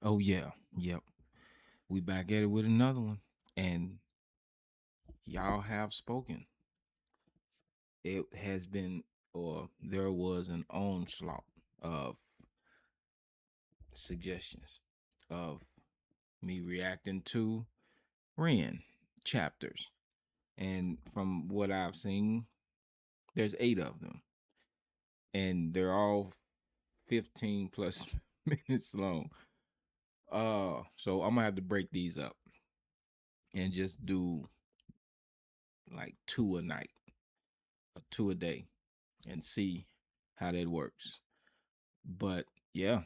Oh yeah, yep. We back at it with another one, and y'all have spoken. It has been, or there was an onslaught of suggestions of me reacting to Ren chapters, and from what I've seen, there's 8 of them, and they're all 15 plus minutes long. So I'm gonna have to break these up and just do like 2 a night or 2 a day and see how that works. But yeah,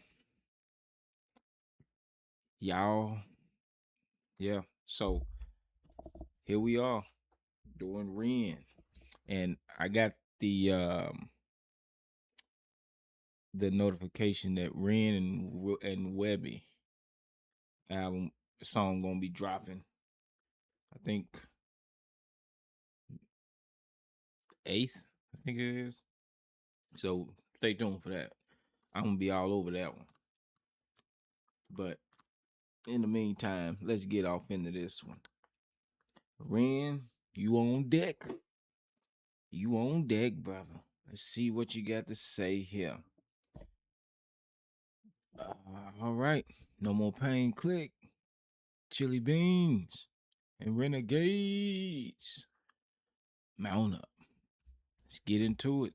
y'all, yeah. So here we are doing Ren, and I got the notification that Ren and Webby album song gonna be dropping. I think 8th. I think it is. So stay tuned for that. I'm gonna be all over that one. But in the meantime, let's get off into this one. Ren, you on deck? You on deck, brother. Let's see what you got to say here. All right. No more pain. Click. Chili beans and renegades. Mount up. Let's get into it.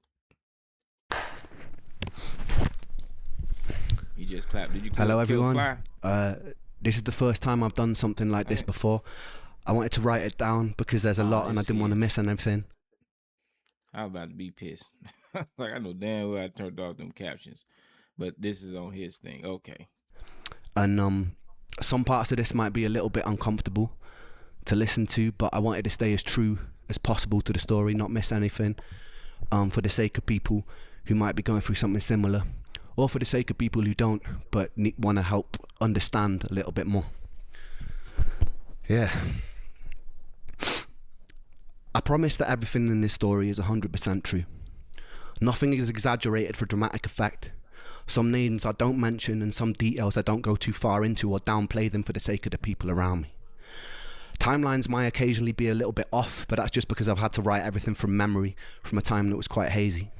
You just clapped. Did you Hello kill a everyone. fly? This is the first time I've done something like this before. I wanted to write it down because there's a lot and I didn't want to miss anything. I'm about to be pissed. Like I know damn well I turned off them captions. But this is on his thing. Okay. And some parts of this might be a little bit uncomfortable to listen to, but I wanted to stay as true as possible to the story, not miss anything, for the sake of people who might be going through something similar, or for the sake of people who don't but want to help understand a little bit more. Yeah. I promise that everything in this story is 100% true. Nothing is exaggerated for dramatic effect. Some names I don't mention and some details I don't go too far into or downplay them for the sake of the people around me. Timelines might occasionally be a little bit off, but that's just because I've had to write everything from memory from a time that was quite hazy.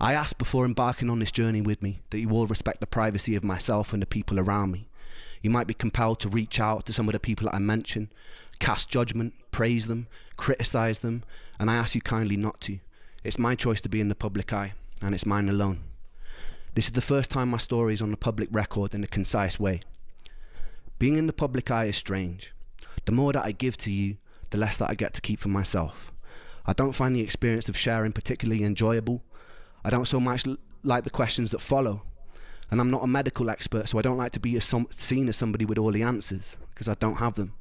I asked before embarking on this journey with me that you all respect the privacy of myself and the people around me. You might be compelled to reach out to some of the people that I mention, cast judgment, praise them, criticize them, and I ask you kindly not to. It's my choice to be in the public eye, and it's mine alone. This is the first time my story is on the public record in a concise way. Being in the public eye is strange. The more that I give to you, the less that I get to keep for myself. I don't find the experience of sharing particularly enjoyable. I don't so much like the questions that follow. And I'm not a medical expert, so I don't like to be seen as somebody with all the answers, because I don't have them.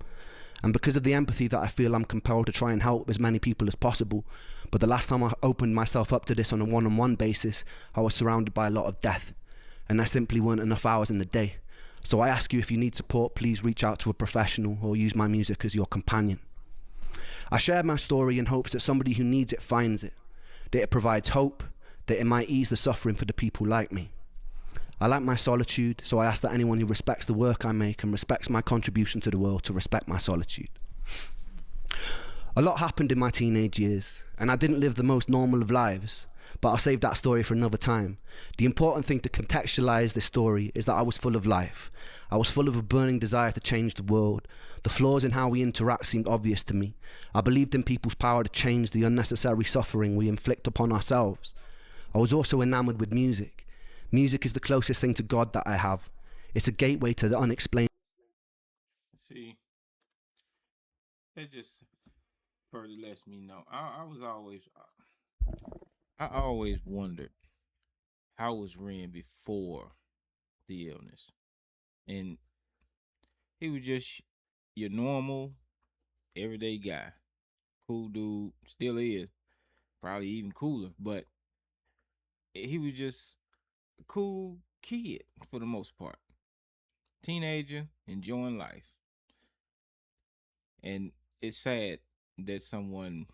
And because of the empathy that I feel, I'm compelled to try and help as many people as possible. But the last time I opened myself up to this on a one-on-one basis, I was surrounded by a lot of death, and there simply weren't enough hours in the day. So I ask you, if you need support, please reach out to a professional or use my music as your companion. I share my story in hopes that somebody who needs it finds it, that it provides hope, that it might ease the suffering for the people like me. I like my solitude, so I ask that anyone who respects the work I make and respects my contribution to the world to respect my solitude. A lot happened in my teenage years, and I didn't live the most normal of lives, but I'll save that story for another time. The important thing to contextualize this story is that I was full of life. I was full of a burning desire to change the world. The flaws in how we interact seemed obvious to me. I believed in people's power to change the unnecessary suffering we inflict upon ourselves. I was also enamored with music. Music is the closest thing to God that I have. It's a gateway to the unexplained. See, that just further lets me know. I always wondered how was Ren before the illness, and he was just your normal, everyday guy, cool dude. Still is, probably even cooler, but he was just a cool kid for the most part. Teenager, enjoying life. And it's sad that someone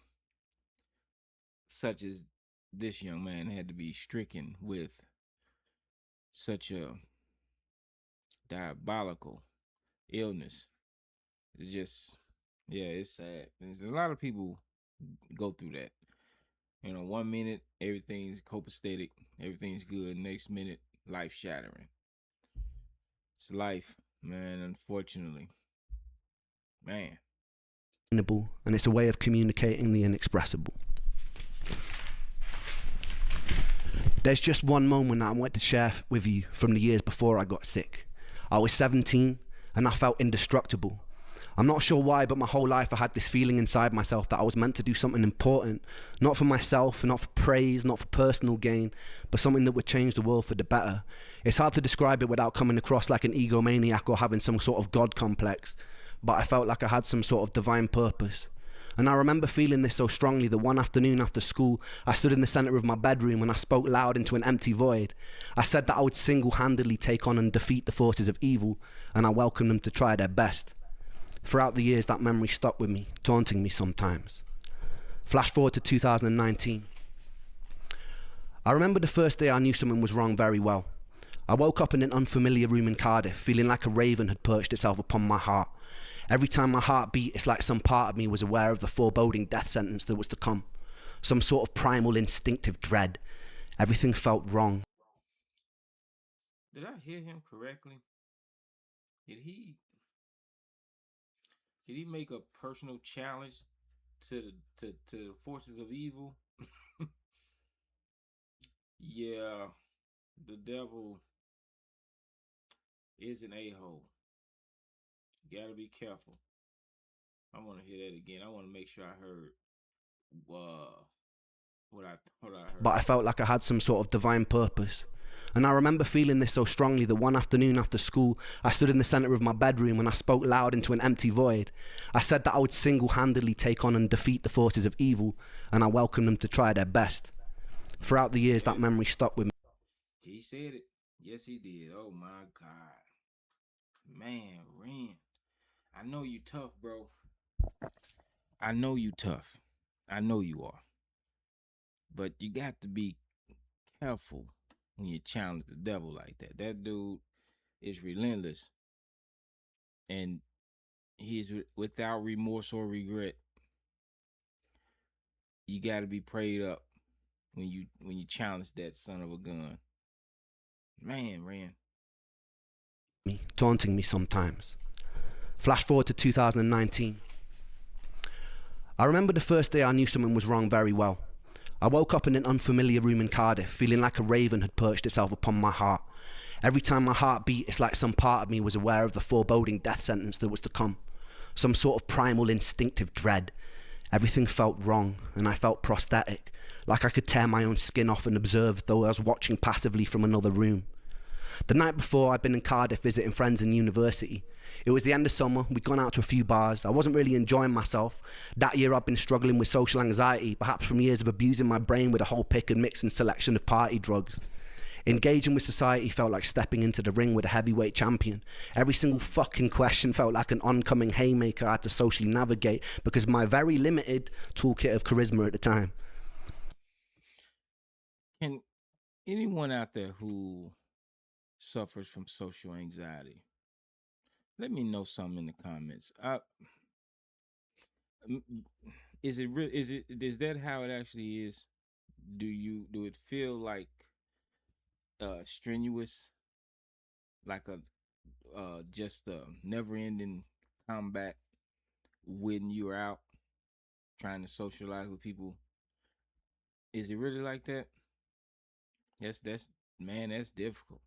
such as this young man had to be stricken with such a diabolical illness. It's just, yeah, it's sad. There's a lot of people go through that. You know, 1 minute everything's copacetic, everything's good. Next minute, life shattering. It's life, man. Unfortunately, man. And it's a way of communicating the inexpressible. There's just one moment I want to share with you from the years before I got sick. I was 17 and I felt indestructible. I'm not sure why, but my whole life I had this feeling inside myself that I was meant to do something important, not for myself, not for praise, not for personal gain, but something that would change the world for the better. It's hard to describe it without coming across like an egomaniac or having some sort of God complex, but I felt like I had some sort of divine purpose. And I remember feeling this so strongly that one afternoon after school, I stood in the centre of my bedroom and I spoke loud into an empty void. I said that I would single-handedly take on and defeat the forces of evil, and I welcomed them to try their best. Throughout the years, that memory stuck with me, taunting me sometimes. Flash forward to 2019. I remember the first day I knew something was wrong very well. I woke up in an unfamiliar room in Cardiff, feeling like a raven had perched itself upon my heart. Every time my heart beat, it's like some part of me was aware of the foreboding death sentence that was to come. Some sort of primal instinctive dread. Everything felt wrong. Did I hear him correctly? Did he did he make a personal challenge to to the forces of evil? Yeah, the devil is an a-hole. You gotta be careful. I want to hear that again. I want to make sure I heard uh, what I But heard. I felt like I had some sort of divine purpose. And I remember feeling this so strongly that one afternoon after school, I stood in the centre of my bedroom and I spoke loud into an empty void. I said that I would single-handedly take on and defeat the forces of evil, and I welcomed them to try their best. Throughout the He years, said that it. memory stuck with me. He said it. Yes, he did. Oh my God, man, Ren. I know you tough, bro. I know you tough. I know you are. But you got to be careful when you challenge the devil like that. That dude is relentless, and he's without remorse or regret. You got to be prayed up when you challenge that son of a gun. Man, Ren. Taunting me sometimes. Flash forward to 2019. I remember the first day I knew something was wrong very well. I woke up in an unfamiliar room in Cardiff, feeling like a raven had perched itself upon my heart. Every time my heart beat, it's like some part of me was aware of the foreboding death sentence that was to come. Some sort of primal instinctive dread. Everything felt wrong, and I felt prosthetic, like I could tear my own skin off and observe though I was watching passively from another room. The night before, I'd been in Cardiff visiting friends in university. It was the end of summer, we'd gone out to a few bars. I wasn't really enjoying myself. That year I'd been struggling with social anxiety, perhaps from years of abusing my brain with a whole pick and mix and selection of party drugs. Engaging with society felt like stepping into the ring with a heavyweight champion. Every single fucking question felt like an oncoming haymaker I had to socially navigate because of my very limited toolkit of charisma at the time. Can anyone out there who suffers from social anxiety, let me know something in the comments. Is it real? Is that how it actually is? Do it feel like strenuous, like a just a never ending combat when you're out trying to socialize with people? Is it really like that? That's man, that's difficult.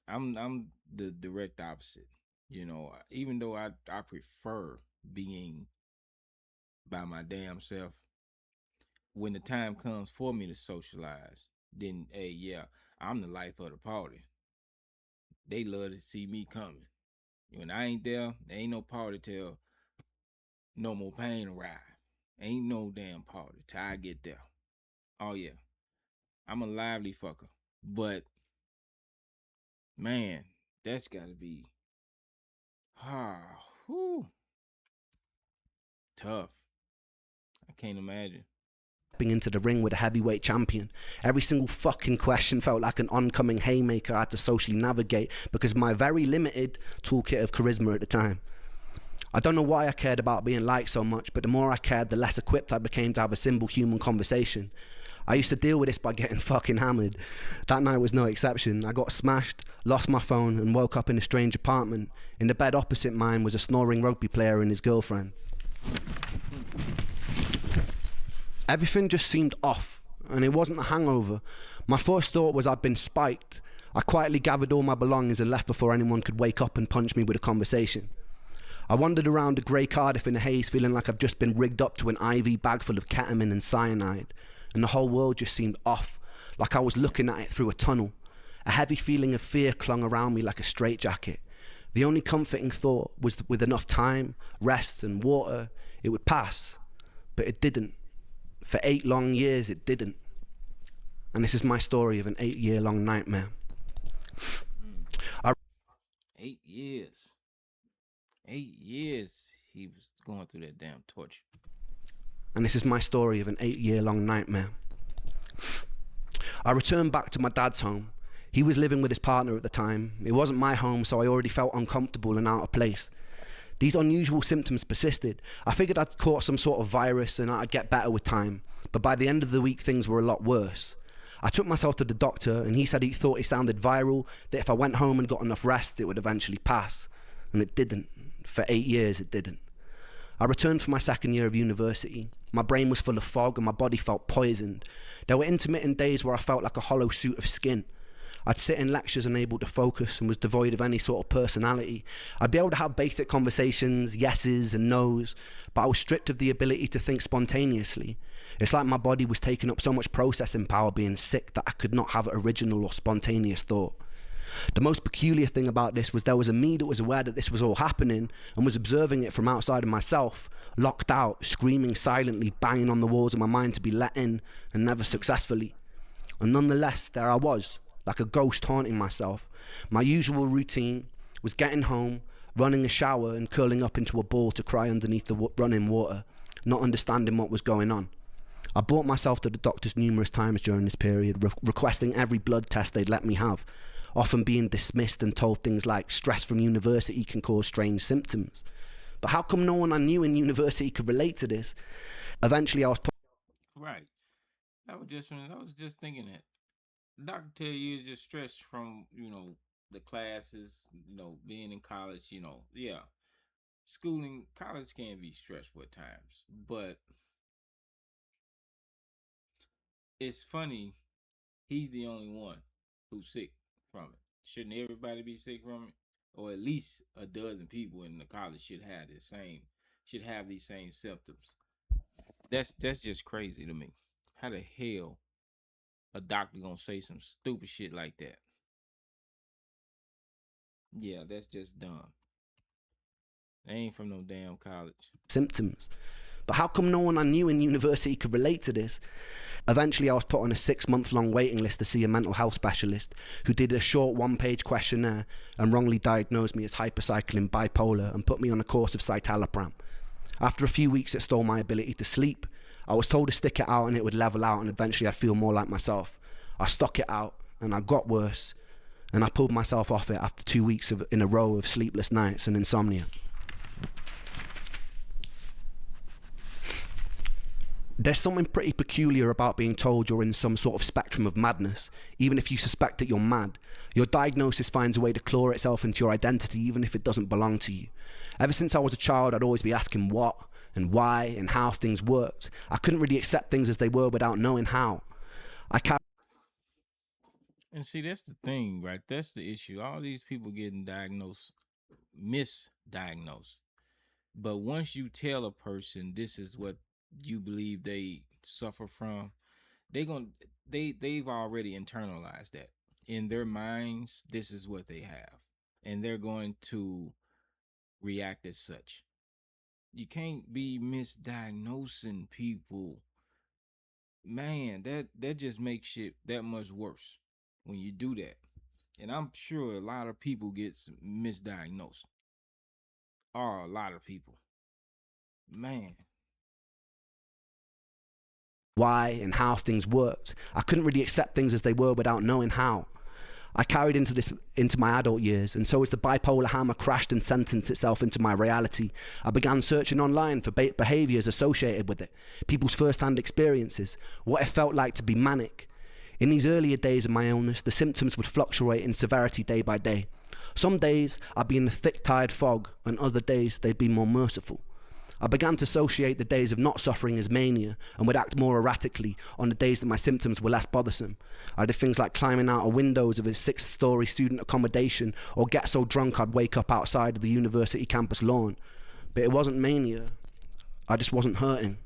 I'm the direct opposite. You know, even though I prefer being by my damn self, when the time comes for me to socialize, then hey, yeah, I'm the life of the party. They love to see me coming. When I ain't there ain't no party till no more pain arrive. Ain't no damn party till I get there. Oh yeah, I'm a lively fucker. But man, that's gotta be whew, tough. I can't imagine. stepping into the ring with a heavyweight champion. Every single fucking question felt like an oncoming haymaker I had to socially navigate because of my very limited toolkit of charisma at the time. I don't know why I cared about being liked so much, but the more I cared, the less equipped I became to have a simple human conversation. I used to deal with this by getting fucking hammered. That night was no exception. I got smashed, lost my phone, and woke up in a strange apartment. In the bed opposite mine was a snoring rugby player and his girlfriend. Everything just seemed off, and it wasn't a hangover. My first thought was I'd been spiked. I quietly gathered all my belongings and left before anyone could wake up and punch me with a conversation. I wandered around the grey Cardiff in a haze, feeling like I've just been rigged up to an IV bag full of ketamine and cyanide, and the whole world just seemed off, like I was looking at it through a tunnel. A heavy feeling of fear clung around me like a straitjacket. The only comforting thought was that with enough time, rest and water, it would pass. But it didn't. For 8 long years, it didn't. And this is my story of an 8-year-long nightmare. 8 years. 8 years he was going through that damn torture. And this is my story of an 8-year-long nightmare. I returned back to my dad's home. He was living with his partner at the time. It wasn't my home, so I already felt uncomfortable and out of place. These unusual symptoms persisted. I figured I'd caught some sort of virus and I'd get better with time. But by the end of the week, things were a lot worse. I took myself to the doctor and he said he thought it sounded viral, that if I went home and got enough rest, it would eventually pass. And it didn't. For 8 years, it didn't. I returned for my second year of university. My brain was full of fog and my body felt poisoned. There were intermittent days where I felt like a hollow suit of skin. I'd sit in lectures unable to focus and was devoid of any sort of personality. I'd be able to have basic conversations, yeses and nos, but I was stripped of the ability to think spontaneously. It's like my body was taking up so much processing power being sick that I could not have original or spontaneous thought. The most peculiar thing about this was there was a me that was aware that this was all happening and was observing it from outside of myself, locked out, screaming silently, banging on the walls of my mind to be let in, and never successfully. And nonetheless, there I was, like a ghost haunting myself. My usual routine was getting home, running a shower and curling up into a ball to cry underneath the running water, not understanding what was going on. I brought myself to the doctors numerous times during this period, requesting every blood test they'd let me have, often being dismissed and told things like stress from university can cause strange symptoms. But how come no one I knew in university could relate to this? Eventually I was put... Right. I was just thinking that. The doctor tell you it's just stress from, the classes, being in college, yeah. Schooling, college can be stressful at times. But it's funny, he's the only one who's sick from it. Shouldn't everybody be sick from it? Or at least a dozen people in the college should have these same symptoms. That's just crazy to me. How the hell a doctor gonna say some stupid shit like that? Yeah, that's just dumb. They ain't from no damn college. Symptoms. But how come no one I knew in university could relate to this? Eventually I was put on a 6-month-long waiting list to see a mental health specialist who did a short 1-page questionnaire and wrongly diagnosed me as hypercycling bipolar and put me on a course of citalopram. After a few weeks it stole my ability to sleep. I was told to stick it out and it would level out and eventually I'd feel more like myself. I stuck it out and I got worse and I pulled myself off it after 2 weeks in a row of sleepless nights and insomnia. There's something pretty peculiar about being told you're in some sort of spectrum of madness, even if you suspect that you're mad. Your diagnosis finds a way to claw itself into your identity even if it doesn't belong to you. Ever since I was a child, I'd always be asking what and why and how things worked. I couldn't really accept things as they were without knowing how. And see, that's the thing, right? That's the issue. All these people getting diagnosed, misdiagnosed. But once you tell a person this is what you believe they suffer from, they going they've already internalized that. In their minds, this is what they have. And they're going to react as such. You can't be misdiagnosing people. Man, that just makes shit that much worse when you do that. And I'm sure a lot of people get misdiagnosed. Or a lot of people. Man. why and how things worked. I couldn't really accept things as they were without knowing how. I carried into my adult years, and so as the bipolar hammer crashed and sentenced itself into my reality, I began searching online for behaviours associated with it, people's first-hand experiences, what it felt like to be manic. In these earlier days of my illness, the symptoms would fluctuate in severity day by day. Some days I'd be in the thick, tired fog, and other days they'd be more merciful. I began to associate the days of not suffering as mania and would act more erratically on the days that my symptoms were less bothersome. I did things like climbing out of windows of a 6-story student accommodation or get so drunk I'd wake up outside of the university campus lawn. But it wasn't mania. I just wasn't hurting.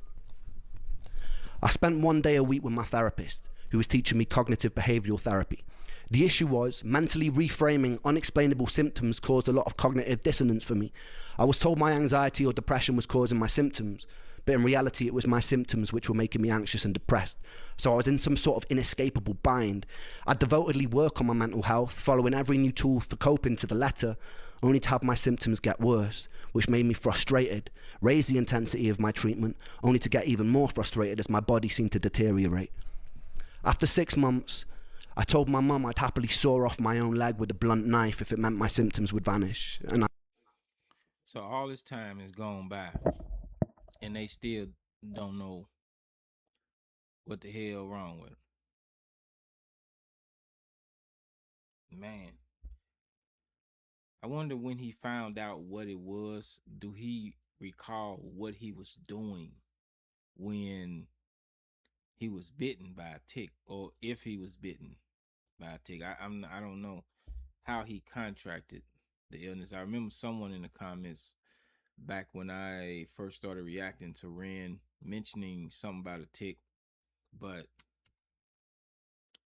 I spent one day a week with my therapist, who was teaching me cognitive behavioural therapy. The issue was, mentally reframing unexplainable symptoms caused a lot of cognitive dissonance for me. I was told my anxiety or depression was causing my symptoms, but in reality it was my symptoms which were making me anxious and depressed. So I was in some sort of inescapable bind. I'd devotedly work on my mental health, following every new tool for coping to the letter, only to have my symptoms get worse, which made me frustrated, raise the intensity of my treatment, only to get even more frustrated as my body seemed to deteriorate. After 6 months, I told my mum I'd happily saw off my own leg with a blunt knife if it meant my symptoms would vanish. So all this time has gone by, and they still don't know what the hell wrong with him. Man, I wonder when he found out what it was, do he recall what he was doing when he was bitten by a tick, or if he was bitten by a tick? I don't know how he contracted the illness. I remember someone in the comments back when I first started reacting to Ren mentioning something about a tick, but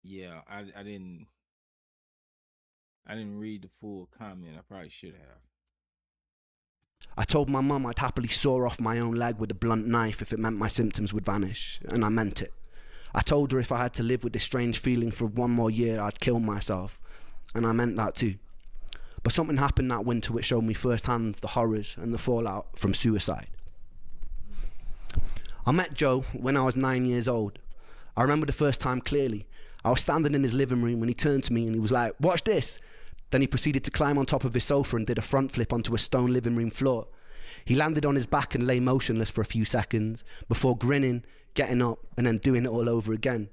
yeah, I didn't read the full comment. I probably should have. I told my mum I'd happily saw off my own leg with a blunt knife if it meant my symptoms would vanish, and I meant it. I told her if I had to live with this strange feeling for one more year, I'd kill myself, and I meant that too. But something happened that winter which showed me firsthand the horrors and the fallout from suicide. I met Joe when I was 9 years old. I remember the first time clearly. I was standing in his living room when he turned to me and he was like, "Watch this." Then he proceeded to climb on top of his sofa and did a front flip onto a stone living room floor. He landed on his back and lay motionless for a few seconds before grinning, getting up, and then doing it all over again.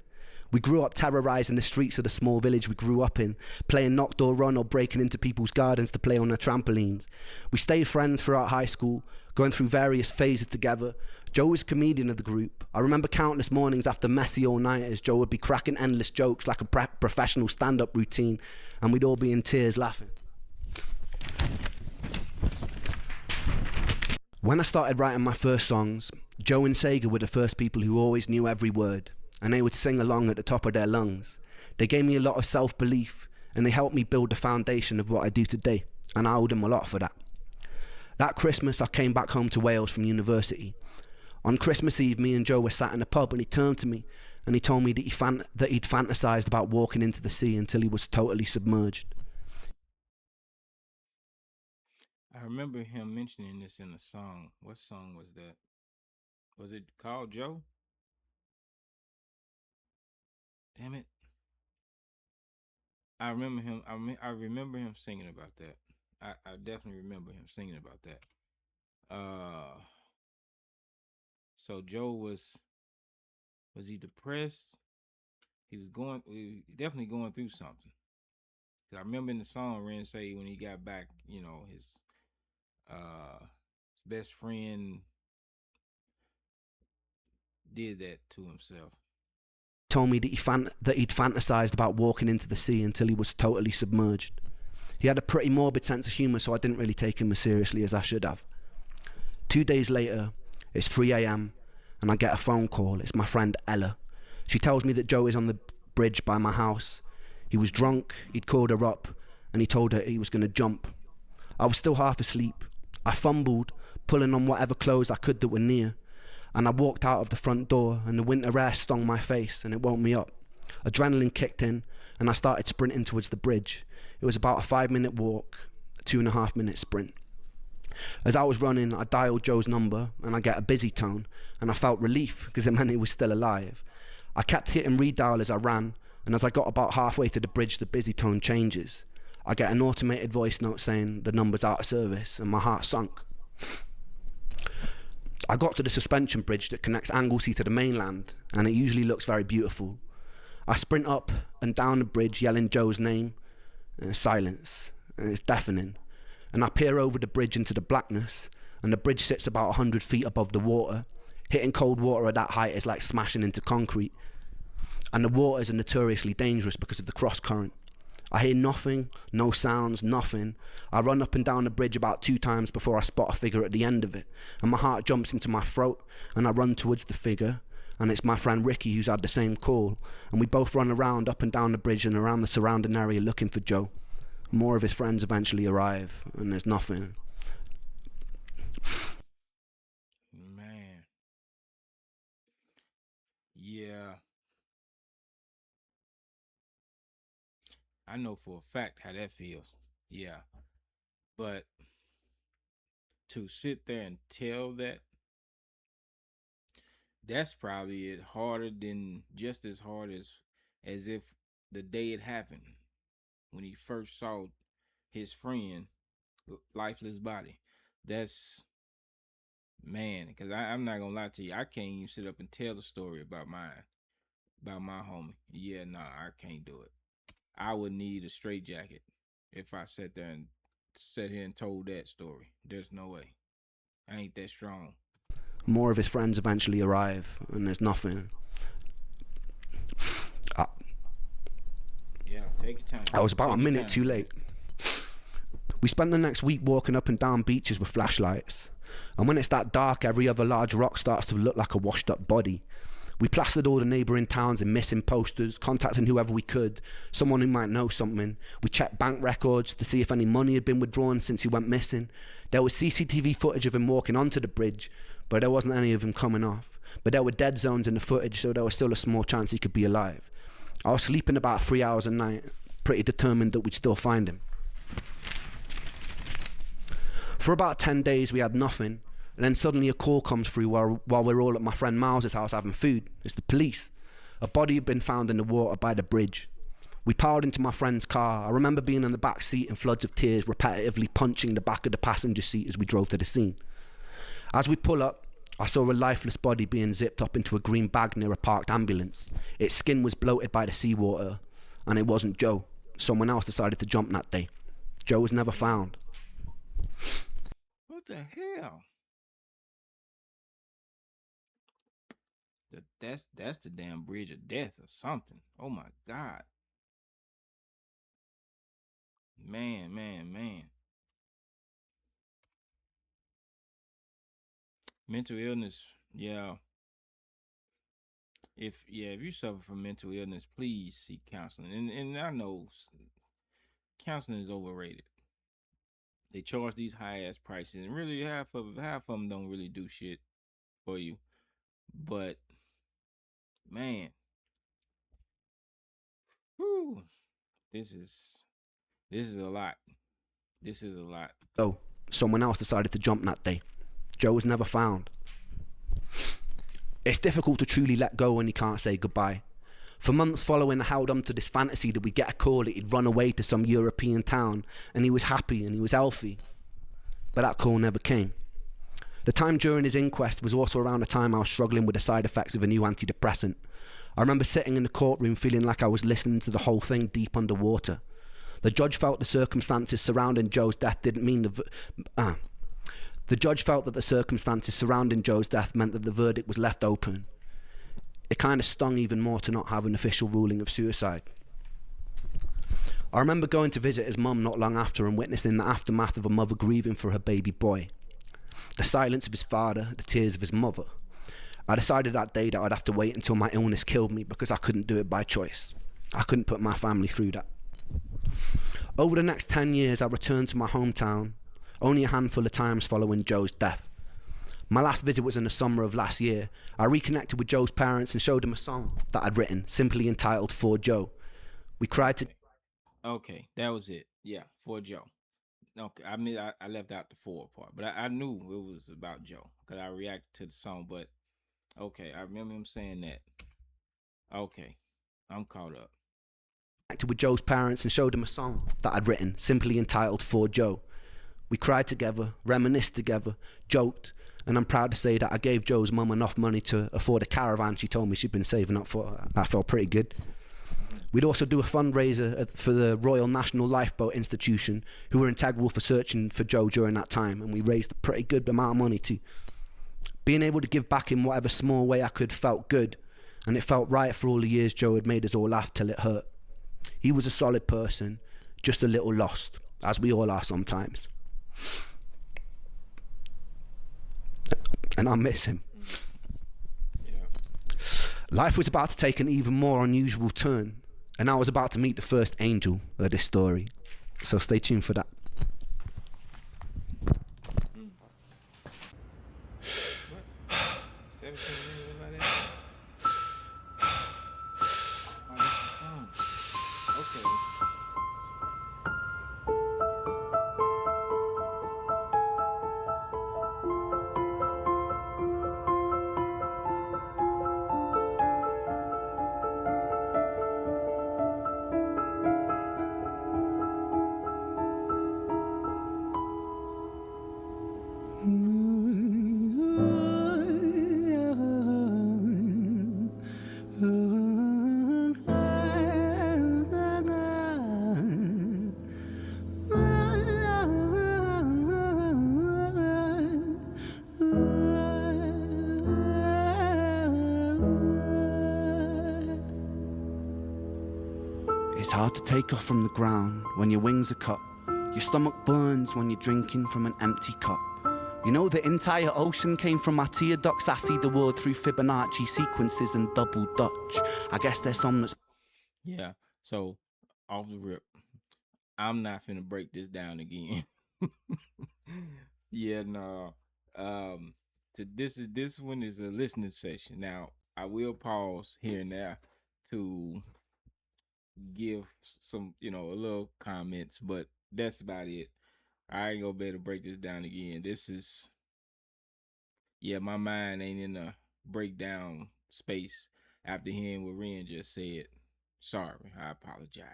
We grew up terrorising the streets of the small village we grew up in, playing knock door run or breaking into people's gardens to play on their trampolines. We stayed friends throughout high school, going through various phases together. Joe was comedian of the group. I remember countless mornings after messy all-nighters, Joe would be cracking endless jokes like a professional stand-up routine, and we'd all be in tears laughing. When I started writing my first songs, Joe and Sega were the first people who always knew every word, and they would sing along at the top of their lungs. They gave me a lot of self-belief, and they helped me build the foundation of what I do today, and I owe them a lot for that. That Christmas, I came back home to Wales from university. On Christmas Eve, me and Joe were sat in a pub, and he turned to me, and he told me that he'd fantasized about walking into the sea until he was totally submerged. I remember him mentioning this in a song. What song was that? Was it called Joe? Damn it. I remember him. I remember him singing about that. I definitely remember him singing about that. So Joe was he depressed? He was definitely going through something. 'Cause I remember in the song Ren say when he got back, his best friend did that to himself. Told me that he'd fantasized about walking into the sea until he was totally submerged. He had a pretty morbid sense of humour, so I didn't really take him as seriously as I should have. 2 days later, it's 3 a.m, and I get a phone call. It's my friend Ella. She tells me that Joe is on the bridge by my house. He was drunk, he'd called her up, and he told her he was going to jump. I was still half asleep. I fumbled, pulling on whatever clothes I could that were near, and I walked out of the front door, and the winter air stung my face, and it woke me up. Adrenaline kicked in, and I started sprinting towards the bridge. It was about a 5-minute walk, a 2.5-minute sprint. As I was running, I dialed Joe's number and I get a busy tone, and I felt relief because it meant he was still alive. I kept hitting redial as I ran, and as I got about halfway to the bridge, the busy tone changes. I get an automated voice note saying the number's out of service, and my heart sunk. I got to the suspension bridge that connects Anglesey to the mainland, and it usually looks very beautiful. I sprint up and down the bridge yelling Joe's name, and silence, and it's deafening. And I peer over the bridge into the blackness, and the bridge sits about 100 feet above the water. Hitting cold water at that height is like smashing into concrete. And the waters are notoriously dangerous because of the cross current. I hear nothing, no sounds, nothing. I run up and down the bridge about 2 times before I spot a figure at the end of it, and my heart jumps into my throat, and I run towards the figure, and it's my friend Ricky who's had the same call, and we both run around up and down the bridge and around the surrounding area looking for Joe. More of his friends eventually arrive, and there's nothing. Man. Yeah. I know for a fact how that feels. Yeah. But to sit there and tell that, that's probably it harder than just as hard as if the day it happened when he first saw his friend lifeless body. That's man, because I'm not gonna lie to you, I can't even sit up and tell the story about my homie. Yeah, nah, I can't do it. I would need a straitjacket if I sat here and told that story. There's no way. I ain't that strong. More of his friends eventually arrive, and there's nothing. Yeah, take your time. I was about Take a your minute time. too late. We spent the next week walking up and down beaches with flashlights, and when it's that dark, every other large rock starts to look like a washed up body. We plastered all the neighbouring towns in missing posters, contacting whoever we could, someone who might know something. We checked bank records to see if any money had been withdrawn since he went missing. There was CCTV footage of him walking onto the bridge, but there wasn't any of him coming off. But there were dead zones in the footage, so there was still a small chance he could be alive. I was sleeping about 3 hours a night, pretty determined that we'd still find him. For about 10 days we had nothing, and then suddenly a call comes through while we're all at my friend Miles's house having food. It's the police. A body had been found in the water by the bridge. We piled into my friend's car. I remember being in the back seat in floods of tears, repetitively punching the back of the passenger seat as we drove to the scene. As we pull up, I saw a lifeless body being zipped up into a green bag near a parked ambulance. Its skin was bloated by the seawater, and it wasn't Joe. Someone else decided to jump that day. Joe was never found. What the hell? That's the damn bridge of death or something. Oh my God. Man, man, man. Mental illness, yeah. If you suffer from mental illness, please seek counseling. And I know counseling is overrated. They charge these high ass prices, and really half of them don't really do shit for you. But man, whew, this is this is a lot. This is a lot. Joe. Someone else decided to jump that day. Joe was never found. It's difficult to truly let go when you can't say goodbye. For months following, I held on to this fantasy that we'd get a call that he'd run away to some European town and he was happy and he was healthy. But that call never came. The time during his inquest was also around the time I was struggling with the side effects of a new antidepressant. I remember sitting in the courtroom feeling like I was listening to the whole thing deep underwater. The judge felt the circumstances surrounding Joe's death didn't mean The judge felt that the circumstances surrounding Joe's death meant that the verdict was left open. It kind of stung even more to not have an official ruling of suicide. I remember going to visit his mum not long after and witnessing the aftermath of a mother grieving for her baby boy. The silence of his father, the tears of his mother. I decided that day that I'd have to wait until my illness killed me because I couldn't do it by choice. I couldn't put my family through that. Over the next 10 years, I returned to my hometown, only a handful of times following Joe's death. My last visit was in the summer of last year. I reconnected with Joe's parents and showed them a song that I'd written, simply entitled For Joe. We cried to... Okay, that was it. Yeah, for Joe. Okay, I mean I left out the four part, but I knew it was about Joe because I reacted to the song. But okay, I remember him saying that. Okay, I'm caught up. Acted with Joe's parents and showed him a song that I'd written, simply entitled For Joe. We cried together, reminisced together, joked, and I'm proud to say that I gave Joe's mum enough money to afford a caravan she told me she'd been saving up for. That felt pretty good. We'd also do a fundraiser for the Royal National Lifeboat Institution, who were integral for searching for Joe during that time, and we raised a pretty good amount of money too. Being able to give back in whatever small way I could felt good, and it felt right for all the years Joe had made us all laugh till it hurt. He was a solid person, just a little lost, as we all are sometimes. And I miss him. Yeah. Life was about to take an even more unusual turn, and I was about to meet the first angel of this story. So stay tuned for that. What? 17 minutes about that? Oh, that's the song. Okay. It's hard to take off from the ground when your wings are cut. Your stomach burns when you're drinking from an empty cup. You know the entire ocean came from my tear ducts. I see the world through Fibonacci sequences and double Dutch. I guess there's some that's... Yeah. So off the rip, I'm not finna break this down again. Yeah, no. Um, this one is a listening session. Now I will pause here and there to give some, a little comments, but that's about it. I ain't gonna be able to break this down again. This is, yeah, my mind ain't in a breakdown space after hearing what Ren just said. Sorry, I apologize.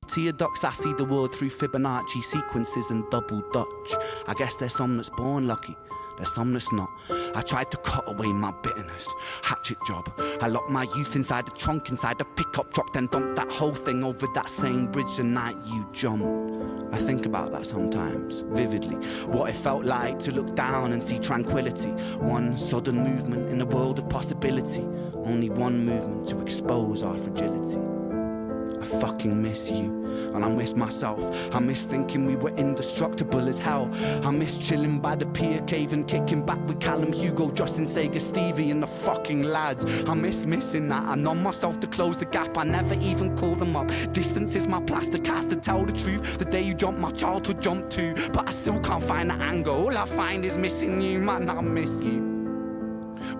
tear ducts. I see the world through Fibonacci sequences and double Dutch. I guess there's some that's born lucky, there's some that's not. I tried to cut away my bitterness, hatchet job. I locked my youth inside the trunk, inside the pickup truck, then dumped that whole thing over that same bridge the night you jumped. I think about that sometimes, vividly. What it felt like to look down and see tranquility. One sudden movement in a world of possibility. Only one movement to expose our fragility. I fucking miss you, and I miss myself. I miss thinking we were indestructible as hell. I miss chilling by the pier cave and kicking back with Callum, Hugo, Justin, Sega, Stevie and the fucking lads. I miss missing that. I numb myself to close the gap. I never even call them up. Distance is my plaster cast to tell the truth. The day you jumped, my childhood jumped too. But I still can't find the anger. All I find is missing you, man, I miss you.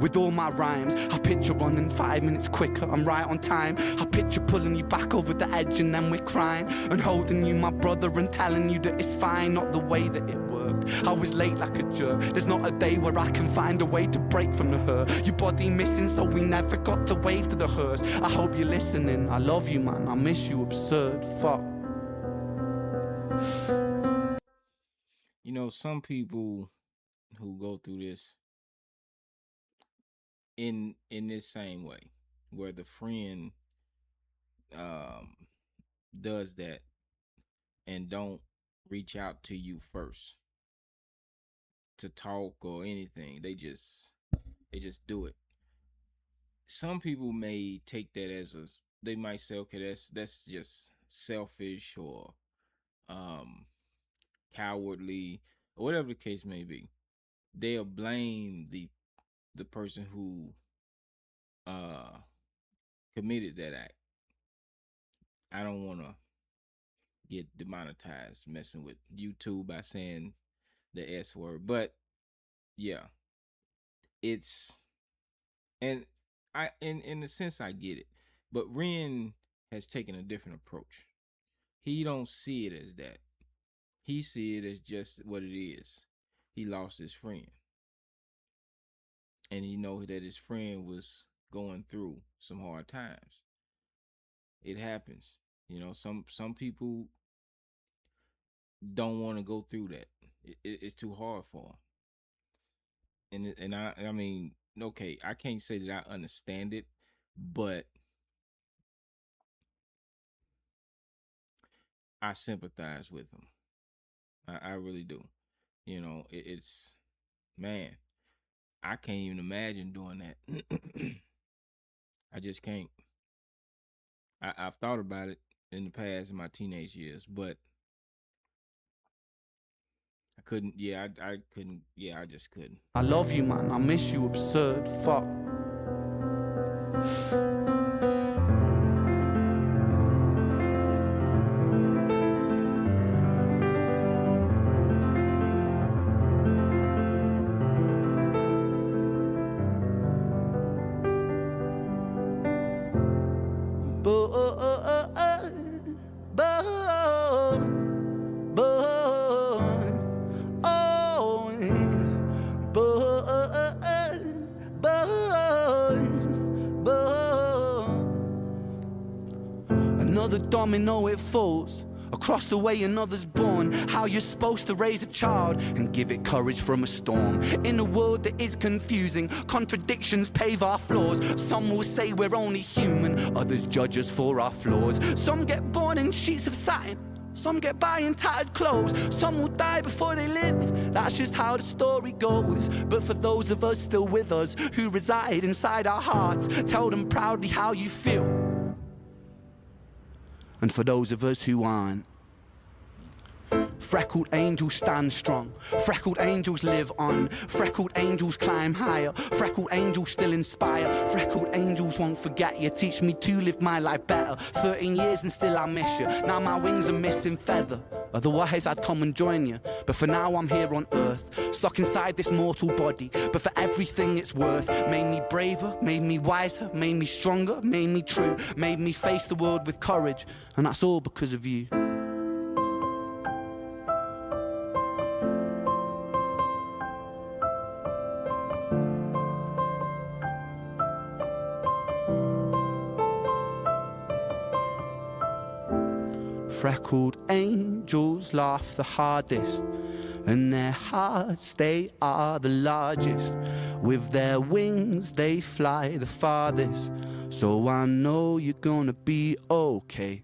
With all my rhymes, I picture running 5 minutes quicker, I'm right on time. I picture pulling you back over the edge and then we're crying, and holding you, my brother, and telling you that it's fine, not the way that it worked. I was late like a jerk, there's not a day where I can find a way to break from the hurt. Your body missing, so we never got to wave to the hearse. I hope you're listening, I love you, man, I miss you, absurd, fuck. Some people who go through this in this same way, where the friend um does that and don't reach out to you first to talk or anything. They just do it. Some people may take that as they might say, okay, that's just selfish or um cowardly or whatever the case may be. They'll blame the person who uh committed that act. I don't want to get demonetized messing with YouTube by saying the S word, but yeah, it's and I in the sense I get it, but Ren has taken a different approach. He don't see it as that. he see it as just what it is. He lost his friend, and he know that his friend was going through some hard times. It happens. Some people don't want to go through that. It's too hard for them. And I mean, okay, I can't say that I understand it, but I sympathize with them. I really do. It's man, I can't even imagine doing that. I just can't. I've thought about it in the past in my teenage years, but I couldn't. Yeah, I couldn't. Yeah, I just couldn't. I love you, man. I miss you, absurd. Fuck. Another domino, it falls. Across the way another's born. How you're supposed to raise a child and give it courage from a storm. In a world that is confusing, contradictions pave our flaws. Some will say we're only human, others judge us for our flaws. Some get born in sheets of satin, some get by in tattered clothes. Some will die before they live, that's just how the story goes. But for those of us still with us, who reside inside our hearts, tell them proudly how you feel. And for those of us who aren't, freckled angels stand strong, freckled angels live on, freckled angels climb higher, freckled angels still inspire, freckled angels won't forget you, teach me to live my life better. 13 years and still I miss you, now my wings are missing feather. Otherwise I'd come and join you, but for now I'm here on earth, stuck inside this mortal body, but for everything it's worth. Made me braver, made me wiser, made me stronger, made me true, made me face the world with courage, and that's all because of you. Freckled angels laugh the hardest, and their hearts, they are the largest. With their wings, they fly the farthest. So I know you're gonna be okay.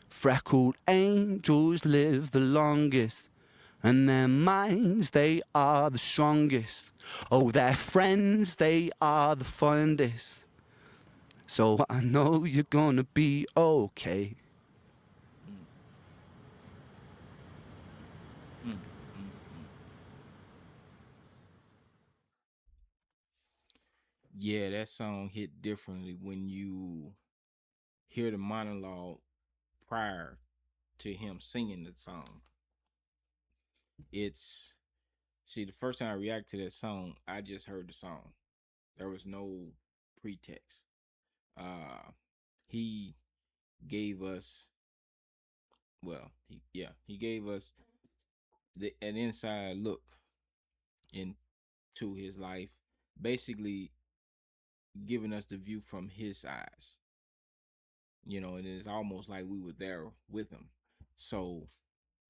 Freckled angels live the longest, and their minds, they are the strongest. Oh, their friends, they are the fondest. So I know you're gonna be okay. Mm, mm, mm. Yeah, that song hit differently when you hear the monologue prior to him singing the song. It's See, the first time I reacted to that song, I just heard the song. There was no pretext. He gave us he gave us an inside look into his life, basically giving us the view from his eyes. And it's almost like we were there with him. So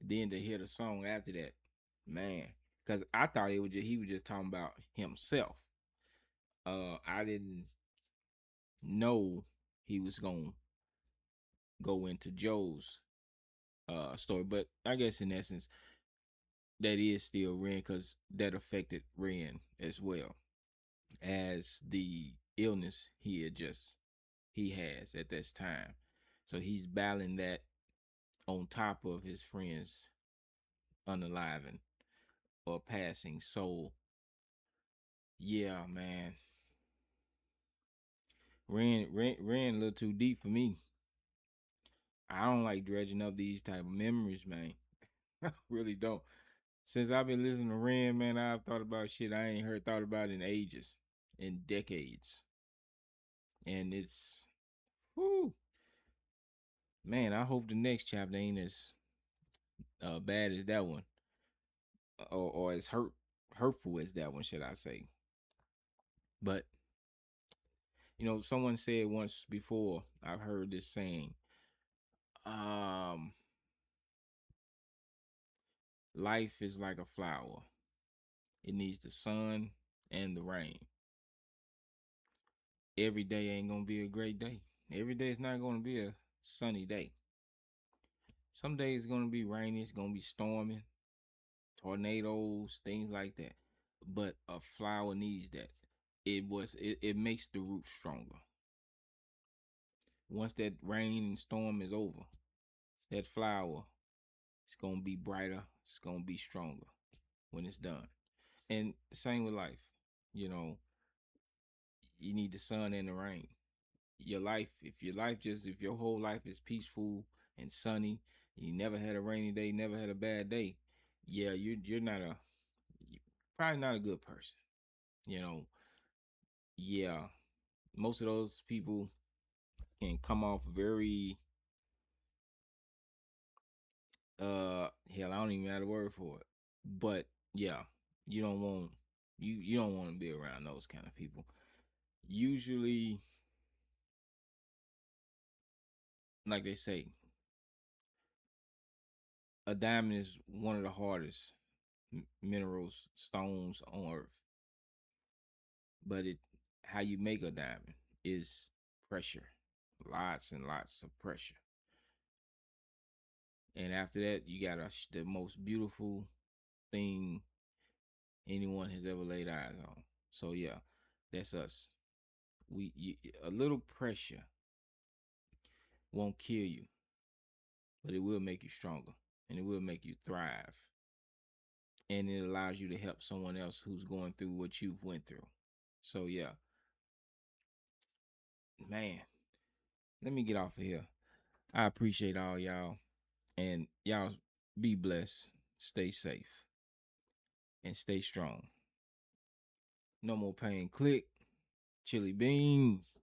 then to hear the song after that, man, because I thought he was just talking about himself. I didn't know he was gonna go into Joe's story, but I guess in essence that is still Ren, because that affected Ren as well as the illness he has at this time. So he's battling that on top of his friends unaliving or passing. So yeah, man, Ren a little too deep for me. I don't like dredging up these type of memories, man. I really don't. Since I've been listening to Ren, man, I've thought about shit I ain't thought about in ages, in decades. And it's, whew, man, I hope the next chapter ain't as bad as that one, or as hurtful as that one, should I say? But someone said once before. I've heard this saying. Um, Life is like a flower. It needs the sun and the rain. Every day ain't gonna be a great day. Every day is not gonna be a sunny day. Some days it's gonna be rainy. It's gonna be storming, tornadoes, things like that. But a flower needs that. It makes the root stronger. Once that rain and storm is over, that flower is gonna be brighter. It's gonna be stronger when it's done. And same with life. You know, you need the sun and the rain. If your whole life is peaceful and sunny, you never had a rainy day, never had a bad day, yeah, you're not you're probably not a good person. You know, yeah, most of those people can come off very hell, I don't even have a word for it. But yeah, you don't want you don't want to be around those kind of people. Usually, like they say, a diamond is one of the hardest minerals, stones on earth. But how you make a diamond is pressure, lots and lots of pressure. And after that, you got the most beautiful thing anyone has ever laid eyes on. So yeah, that's us. A little pressure won't kill you, but it will make you stronger, and it will make you thrive, and it allows you to help someone else who's going through what you've went through. So yeah, man, let me get off of here. I appreciate all y'all, and y'all be blessed, stay safe, and stay strong. No more pain. Click, chili beans,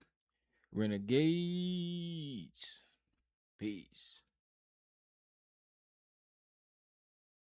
renegades. Peace.